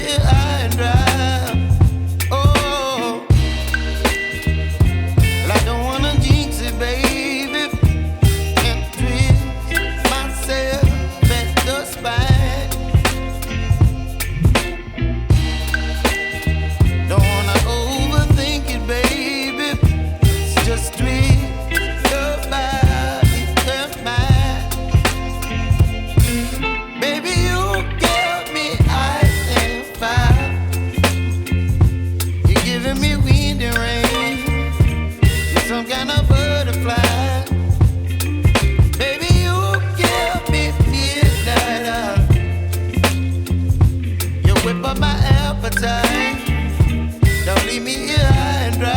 here high and dry. Oh, well, I don't wanna jinx it, baby, and twist myself at the spine. Don't wanna overthink it, baby. It's just twist your body and mine. Baby, you give me ice and fire. You're giving me wind and rain. You're some kind of butterfly. Baby, you give me midnight. You whip up my appetite. Don't leave me here high and dry.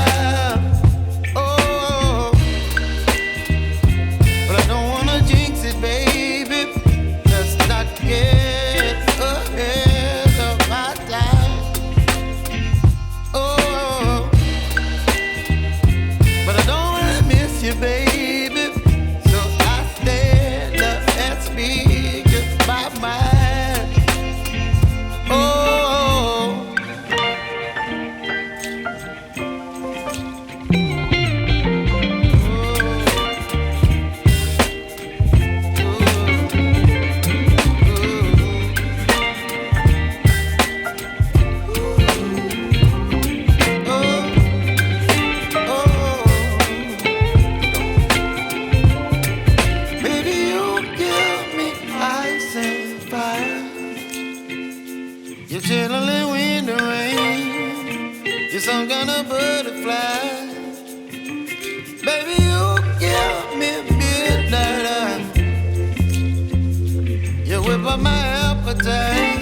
Oh, but I don't wanna jinx it, baby. Let's not get ahead of my time. Oh, but I don't wanna miss you, baby. So I stand up and speak just my mind. Oh. Baby, you give me ice and fire. You're chilling wind and rain. You're some kind of butterfly. Baby, you give me midnight. You whip up my appetite.